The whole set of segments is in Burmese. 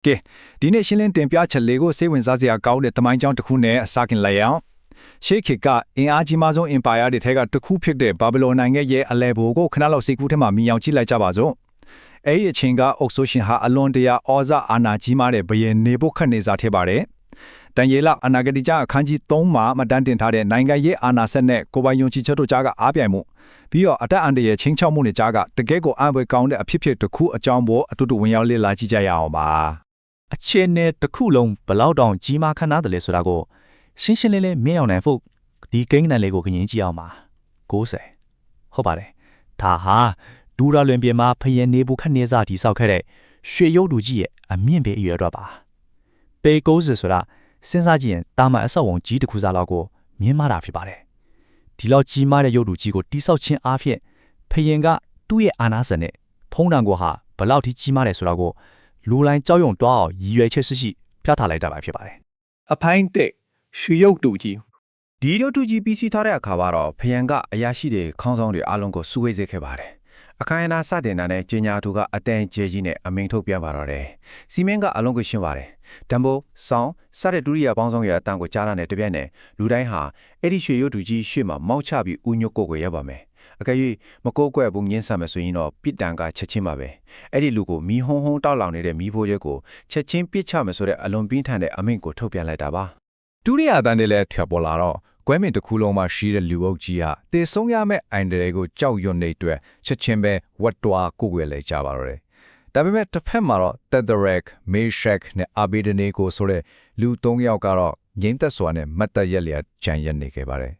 ကဲဒီနေ့ရှင်းလင်းတင်ပြချက်လေးကိုစိတ်ဝင်စားစရာကောင်းတဲ့တမိုင်းကြောင်းတစ်ခုနဲ့အစကင်လိုက်အောင်ရှေးခေတ်ကအင်အားကြီးမားဆုံး empire တွေထဲကတစ်ခုဖြစ်တဲ့ဘာဘလုံနိုင်ငံရဲ့အလဲဘိုးကိုခဏလောက်စိတ်ကူးထဲမှာမြင်အောင်ကြည့်လိုက်ကြပါစို့အဲ့ဒီအချိန်ကအုပ်ဆိုရှင်ဟာအလွန်တရာဩဇာအာဏာကြီးမားတဲ့ဘယေနေဘုခတ်နေစာထဲပါတယ်တန်ရေလအနာဂတိကျအခန်းကြီး3မှာမတန်းတင်ထားတဲ့နိုင်ငံရေးအာဏာစက်နဲ့ကိုပိုင်ယုံကြည်ချက်တို့ကြားကအားပြိုင်မှုပြီးတော့အတက်အန်တရဲ့ချင်းချောက်မှုတွေကြားကတကယ်ကိုအံ့ဖွယ်ကောင်းတဲ့အဖြစ်ဖြစ်တစ်ခုအကြောင်းပေါ်အတူတူဝင်ရောက်လေ့လာကြည့်ကြရအောင်ပါအခြေအနေတစ်ခုလုံးဘလောက်တောင်ကြီးမားခမ်းနားတယ်လဲဆိုတာကိုရှင်းရှင်းလင်းလင်းမြင်အောင်နိုင်ဖို့ဒီကိန်းဂဏန်းလေးကိုခင်ကြည့်အောင်ပါ90ဟုတ်ပါတယ်ဒါဟာဒူရာလွင်ပြင်မှာဖယင်းနေဘူးခက်နေစားတိဆောက်ခဲ့တဲ့ရွှေရုပ်တူကြီးရဲ့အမြင့်ပေအရွယ်တော့ပါပေ90ဆိုတာစဉ်းစားကြည့်ရင်တာမန်အဆောက်အုံကြီးတစ်ခုစားလောက်ကိုမြင်မာတာဖြစ်ပါတယ်ဒီလောက်ကြီးမားတဲ့ရုပ်တူကြီးကိုတိဆောက်ခြင်းအားဖြင့်ဖယင်းကသူ့ရဲ့အာနာစနဲ့ဖုံးတံကိုဟာဘလောက်ထိကြီးမားတယ်ဆိုတာကိုလူလိုင်းကြောက်ရွံ့တွားအောင်ရည်ရွယ်ချက်ရှိပြထားလိုက်တာပါဖြစ်ပါတယ်အဖိုင်းတဲ့ရွှေရုပ်တူကြီးဒီရုပ်တူကြီးပြီးစီးထားတဲ့အခါမှာတော့ဖယံကအရာရှိတွေခေါင်းဆောင်တွေအားလုံးကိုစုဝေးစေခဲ့ပါတယ်အခမ်းအနားစတင်တာနဲ့ကျင်းညာသူကအတန်ကျဲကြီးနဲ့အမိန်ထုတ်ပြန်ပါတော့တယ်စီမင်းကအလုံးကိုရှင်းပါတယ်တံပိုးဆောင်းစတဲ့ဒုတိယပေါင်းဆောင်ရဲ့အတန်ကိုကြားရတဲ့တပြက်နဲ့လူတိုင်းဟာအဲ့ဒီရွှေရုပ်တူကြီးရှေ့မှာမောက်ချပြီးဥညွတ်ကိုရောက်ပါမယ်အကယ်၍မကိုးကွယ်ဘူးငင်းဆံမယ်ဆိုရင်တော့ပြစ်ဒဏ်ကချက်ချင်းပါပဲအဲ့ဒီလူကိုမီးဟုံးဟုံးတောက်လောင်နေတဲ့မီးဖိုးရဲကိုချက်ချင်းပြစ်ချမယ်ဆိုတဲ့အလွန်ပြင်းထန်တဲ့အမိန့်ကိုထုတ်ပြန်လိုက်တာပါဒုတိယအတန်းတွေလည်းထွက်ပေါ်လာတော့ကွဲမင်တစ်ခုလုံးမှာရှိတဲ့လူအုပ်ကြီးဟာတေဆုံးရမယ့်အိုင်ဒယ်ကိုကြောက်ရွံ့နေအတွက်ချက်ချင်းပဲဝတ်တွားကိုယ်ွယ်လိုက်ကြပါတော့တယ်ဒါပေမဲ့တစ်ဖက်မှာတော့ Tetheric, Meshach နဲ့ Abednego ဆိုတဲ့လူ၃ယောက်ကတော့ငြိမ်းသက်စွာနဲ့မတ်တရက်လျက်ကြံရက်နေခဲ့ပါတယ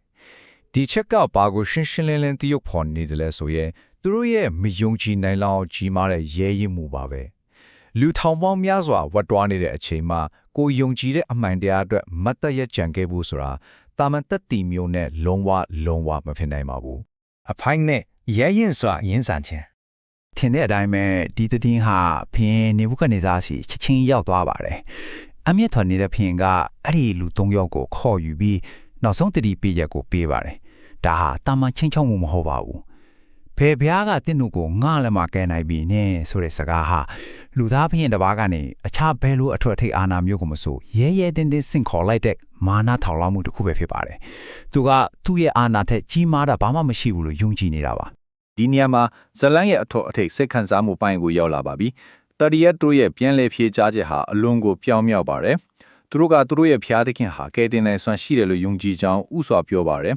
်ဒီချက်ကဘာကိုရှင်းရှင်းလင်းလင်းသိရဖို့နေတယ်လဲဆိုရင်သူတို့ရဲ့မယုံကြည်နိုင်လောက်ကြီးမားတဲ့ရဲရင့်မှုပါပဲလူထောင်ပေါင်းများစွာဝတ်တွားနေတဲ့အချိန်မှာကိုယုံကြည်တဲ့အမှန်တရားအတွက်မတ်တရက်ကြံခဲ့ဖို့ဆိုတာတာမန်တက်တီမျိုးနဲ့လုံးဝမဖြစ်နိုင်ပါဘူးအဖိုင်းနဲ့ရဲရင်စွာရင်းဆန်ခြင်းထင်တဲ့အတိုင်းပဲဒီတည်င်းဟာဖင်နေဘူးကနေစားစီချက်ချင်းရောက်သွားပါတယ်အမျက်ထွက်နေတဲ့ဖင်ကအဲ့ဒီလူ၃ယောက်ကိုခေါ်ယူပြီးနောက်ဆုံးတတိပေးရက်ကိုပေးပါတယ်ဒါဟာတာမန်ချင်းချောက်မှုမဟုတ်ပါဘူးဖေဖျားကတင့်တို့ကိုငှလည်းမကဲနိုင်ပြီနဲ့ဆိုတဲ့စကားဟာလူသားဖင်တစ်ပါးကနေအခြားဘဲလိုအထွတ်ထိပ်အာဏာမျိုးကိုမဆိုရဲတင်းစင်ခေါ်လိုက်တဲ့မာနထောင်လောင်းမှုတစ်ခုပဲဖြစ်ပါတယ်သူကသူ့ရဲ့အာဏာထက်ကြီးမားတာဘာမှမရှိဘူးလို့ယုံကြည်နေတာပါဒီနေရာမှာဇလန်ရဲ့အထောက်အထိပ်စိတ်ခံစားမှုပိုင်းကိုရောက်လာပါပြီတရီယက်တို့ရဲ့ပြန်လည်ဖြေကြားချက်ဟာအလွန်ကိုပြောင်းမြောက်ပါတယ်သူတို့ကသူတို့ရဲ့ဖျားသခင်ဟာကဲတင်နိုင်စွမ်းရှိတယ်လို့ယုံကြည်ကြောင်းဥစွာပြောပါတယ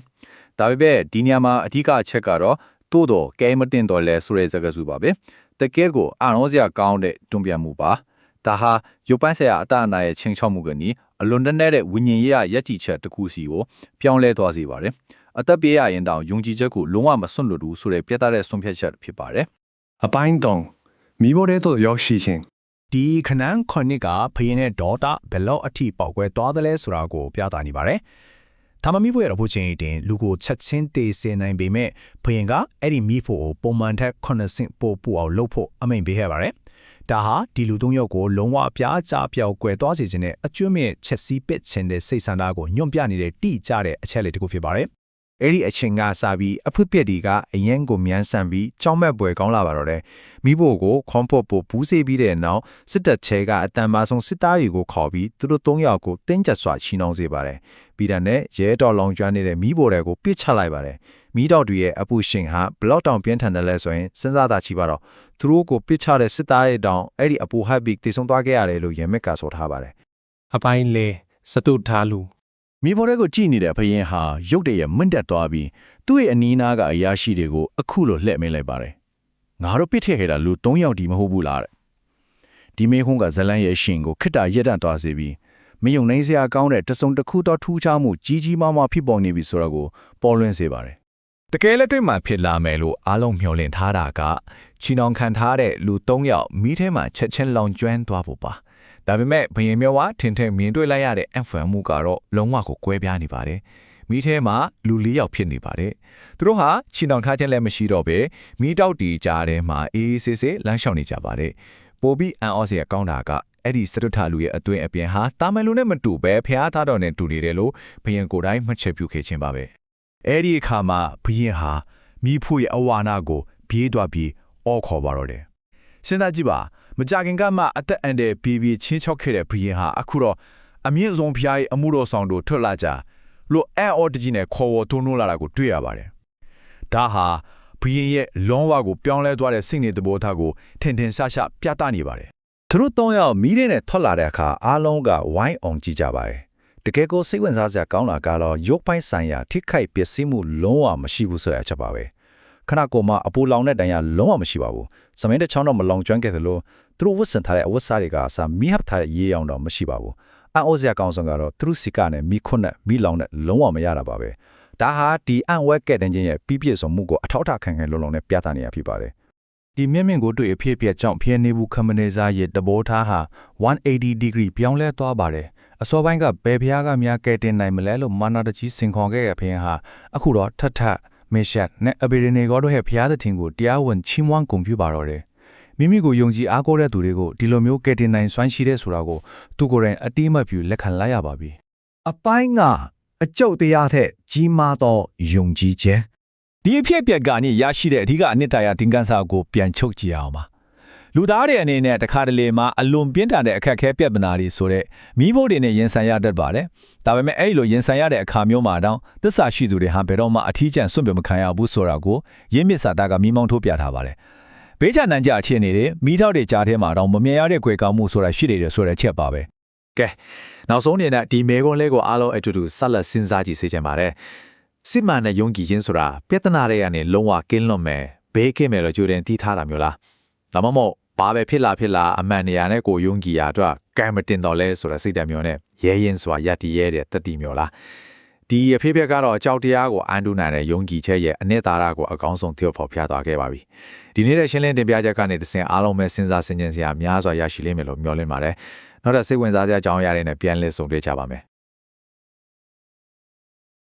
်ဒါပေမဲ့ဒီနေရာမှာအဓိကအချက်ကတော့တိုးတော့ကဲမတင်တော့လဲဆိုတဲ့စကားစုပါပဲတကယ်ကိုအာရောစရာကောင်းတဲ့တွန်းပြန်မှုပါဒါဟာရုပ်ပိုင်းဆိုင်ရာအတအနာရဲ့ချင်းချောက်မှုကနီအလွန်တနဲ့ဝိညာဉ်ရေးရယက်တီချက်တစ်ခုစီကိုပြောင်းလဲသွားစေပါတယ်အသက်ပေးရရင်တောင်ယုံကြည်ချက်ကိုလုံးဝမစွန့်လွတ်ဘူးဆိုတဲ့ပြတ်သားတဲ့ဆုံးဖြတ်ချက်ဖြစ်ပါတယ်အပိုင်း3မိဘတဲ့တို့ရောက်ရှိခြင်းဒီခနန်းခொနစ်ကဖယင်းနဲ့ဒေါတာဘယ်လောက်အထိပေါက်ကွဲသွားတယ်လဲဆိုတာကိုပြသနေပါတယ်ဒါမှမိဖို့ရတော့ဖို့ချင်းတင်လူကိုချက်ချင်းတေးစင်နိုင်ပေမဲ့ဖယင်းကအဲ့ဒီမိဖို့ကိုပုံမှန်ထက်9ဆင့်ပို့ပူအောင်လုပ်ဖို့အမိန့်ပေးခဲ့ပါတယ်ဒါဟာဒီလူ၃ယောက်ကိုလုံးဝအပြားကျပြောက်ကွယ်သွားစေခြင်းနဲ့အကျွမ်းမဲ့ချက်စီးပစ်ခြင်းတဲ့စိတ်ဆန္ဒကိုညွန့်ပြနေတဲ့တိကျတဲ့အချက်လေးတစ်ခုဖြစ်ပါတယ်အဲ့ဒီအချိန်ကစပြီးအဖွက်ပြက်ဒီကအရင်ကိုမြန်းဆန်ပြီးကြောက်မဲ့ပွဲကောင်းလာပါတော့တယ်မိဖို့ကိုခွန်ဖို့ပို့ဘူးစေးပြီးတဲ့နောက်စစ်တပ်ချဲကအတန်မာဆုံးစစ်သားတွေကိုခေါ်ပြီးသူတို့၃ယောက်ကိုတင်းကျပ်စွာချီနှောင်စေပါတယ်ပြီးတဲ့နဲ့ရဲတော်လောင်ကျွမ်းနေတဲ့မိဖို့တွေကိုပစ်ချလိုက်ပါတယ်မိတော်တွေရဲ့အပူရှင်ဟာဘလောက်တောင်ပြင်းထန်တယ်လဲဆိုရင်စဉ်းစားတာချီပါတော့သူတို့ကိုပစ်ချတဲ့စစ်သားရဲ့တောင်အဲ့ဒီအပူဟပ်ပြီးတည်ဆုံသွားခဲ့ရတယ်လို့ရမက်ကဆိုထားပါတယ်အပိုင်းလေစတုထားလူမိဖို့တွေကိုကြည်နေတဲ့ဖယင်းဟာရုတ်တရက်မင့်တက်သွားပြီးသူ့ရဲ့အနီးနားကအရာရှိတွေကိုအခုလိုလှည့်မင်းလိုက်ပါတယ်ငါတို့ပစ်ထည့်ခဲ့တာလူ3ယောက်ဒီမဟုတ်ဘူးလားတဲ့ဒီမေခွန်းကဇလန်ရဲ့ရှင်ကိုခိတ္တရက်တန့်သွားစေပြီးမယုံနိုင်စရာကောင်းတဲ့တစုံတစ်ခုသောထူးခြားမှုကြီးမားဖြစ်ပေါ်နေပြီဆိုတော့ကိုပေါ်လွင်စေပါတယ်တကယ်လက်တွေ့မှာဖြစ်လာမယ်လို့အားလုံးမျှော်လင့်ထားတာကချီနှောင်ခံထားတဲ့လူ3ယောက်မိထဲမှာချက်ချင်းလောင်ကျွမ်းသွားဖို့ပါဒါပေမဲ့ဘယင်မြတ်ဝါထင်ထင်မြင်တွေ့လိုက်ရတဲ့အန်ဖန်မှုကတော့လုံးဝကိုကွဲပြားနေပါတယ်မိထဲမှာလူ4ယောက်ဖြစ်နေပါတယ်သူတို့ဟာချီနှောင်ထားခြင်းလည်းမရှိတော့ပဲမိတောက်တီကြားထဲမှာအေးဆေးဆေးလမ်းလျှောက်နေကြပါတယ်ပိုပြီးအန်အော့စရာကောင်းတာကအဲ့ဒီစတုထလူရဲ့အတွင်းအပြင်ဟာတာမန်လူနဲ့မတူပဲဖျားသားတော်နဲ့တူနေတယ်လို့ဘယင်ကိုယ်တိုင်မှတ်ချက်ပြုခဲ့ခြင်းပါပဲအဲ့ဒီအခါမှာဘယင်ဟာမိဖို့ရဲ့အဝါနာကိုပြေးသွားပြီးအော်ခေါ်ပါတော့တယ်စဉ်းစားကြည့်ပါ မကြခင်ကမှအသက်အန္တရာယ်ပြီးချင်းချောက်ခဲ့တဲ့ဘုရင်ဟာအခုတော့အမြင့်ဆုံးဖျားရဲ့အမှုတော်ဆောင်တို့ထွက်လာကြလို့အော်တကြီးနဲ့ခေါ်ဝေါ်ထုံးနိုးလာတာကိုတွေ့ရပါတယ်ဒါဟာဘုရင်ရဲ့လုံးဝကိုပြောင်းလဲသွားတဲ့စိတ်နေသဘောထားကိုထင်ထင်ရှားရှားပြသနေပါတယ် သူတို့၃ယောက်မီးထဲနဲ့ထွက်လာတဲ့အခါအားလုံးကဝိုင်းအောင်ကြည့်ကြပါတယ်တကယ်ကိုစိတ်ဝင်စားစရာကောင်းတာကတော့ရုပ်ပိုင်းဆိုင်ရာထိခိုက်ပျက်စီးမှုလုံးဝမရှိဘူးဆိုတဲ့အချက်ပါပဲခဏကိုမှအပူလောင်တဲ့တန်ရာလုံးဝမရှိပါဘူးစမင်းတစ်ချောင်းတော့မလောင်ကျွမ်းခဲ့သလိုသူတို့ဝတ်ဆင်ထားတဲ့အဝတ်စားတွေကအစားမီးဟပ်ထားတဲ့ရေရောင်တော့မရှိပါဘူးအံ့ဩစရာကောင်းဆုံးကတော့သူတို့စီကနဲ့မီးခွန်းနဲ့မီးလောင်နဲ့လုံးဝမရတာပါပဲဒါဟာဒီအံ့ဝဲကဲ့တဲ့ခြင်းရဲ့ပြည့်ပြည့်စုံမှုကိုအထောက်အထားခံခံလုံလုံနဲ့ပြသနေရဖြစ်ပါတယ် ဒီမျက်မြင်ကိုတွေ့အဖြစ်အပျက်ကြောင့်ဖျက်နေဘူးခမနေစားရဲ့တဘောထားဟာ180 degree ပြောင်းလဲသွားပါတယ်အစောပိုင်းကဘယ်ဖျားကများကဲတင်နိုင်မလဲလို့မာနာတကြီးစင်ခေါ်ခဲ့ရဖျင်ဟာအခုတော့ထထမေရှက်နဲ့အဘေရနေကောတို့ရဲ့ဖျားသခင်ကိုတရားဝင်ချီးမွမ်းဂုဏ်ပြုပါတော့တယ်မိမိကိုယုံကြည်အားကိုးတဲ့သူတွေကိုဒီလိုမျိုးကဲတင်နိုင်စွမ်းရှိတဲ့ဆိုတာကိုသူကိုယ်တိုင်အတိအမှတ်ပြုလက်ခံလိုက်ရပါပြီ အပိုင်းကအကျုပ်တရားထက်ကြီးမားသောယုံကြည်ခြင်း ဒီအဖြစ်အပျက်ကနေရရှိတဲ့အဓိကအနှစ်သာရသင်ခန်းစာကိုပြန်ချုပ်ကြည့်အောင်ပါလူသားတွေအနေနဲ့တခါတလေမှာအလွန်ပြင်းထန်တဲ့အခက်အခဲပြဿနာတွေဆိုတဲ့မိဖို့တွေနဲ့ရင်ဆိုင်ရတတ်ပါတယ်ဒါပေမဲ့အဲ့လိုရင်ဆိုင်ရတဲ့အခါမျိုးမှာတော့သစ္စာရှိသူတွေဟာဘယ်တော့မှအထီးကျန်စွန့်ပြမခံရဘူးဆိုတာကိုရင်းမြစ်စာတာကမိမောင်းထိုးပြထားပါတယ်ဘေးချနန်းကြအခြေအနေတွေမိထောက်တွေကြားထဲမှာတော့မမြင်ရတဲ့ခွေကောင်းမှုဆိုတာရှိနေတယ်ဆိုတဲ့ချက်ပါပဲ ကဲနောက်ဆုံးအနေနဲ့ဒီမဲကွန်းလေးကိုအားလုံးအတူတူဆက်လက်စဉ်းစားကြည့်စေချင်ပါတယ်စစ်မှန်တဲ့ယုံကြည်ခြင်းဆိုတာပြဿနာတွေကနေလုံးဝကင်းလွတ်မယ်ဘေးကင်းမယ်လို့ကြိုတင်သိထားတာမျိုးလားဒါမှမဟုတ်ဘာပဲဖြစ်လာအမှန်တရားနဲ့ကိုယုံကြည်ရအတွက်ကံမတင်တော့လဲဆိုတဲ့စိတ်ဓာတ်မျိုးနဲ့ရဲရင်စွာယက်တည်ရဲတဲ့တတိမျိုးလားဒီအဖြစ်အပျက်ကတော့အကြောက်တရားကိုအန်တုနိုင်တဲ့ယုံကြည်ချက်ရဲ့အနှစ်သာရကိုအကောင်းဆုံးသိဖို့ဖျားသွားခဲ့ပါပြီဒီနေ့တဲ့ရှင်းလင်းတင်ပြချက်ကနေတစင်အားလုံးပဲစဉ်းစားဆင်ခြင်စရာများစွာရရှိလိမ့်မယ်လို့မျှော်လင့်ပါတယ်နောက်ထပ်စိတ်ဝင်စားစရာအကြောင်းအရာတွေနဲ့ပြန်လည်ဆုံတွေ့ကြပါမယ်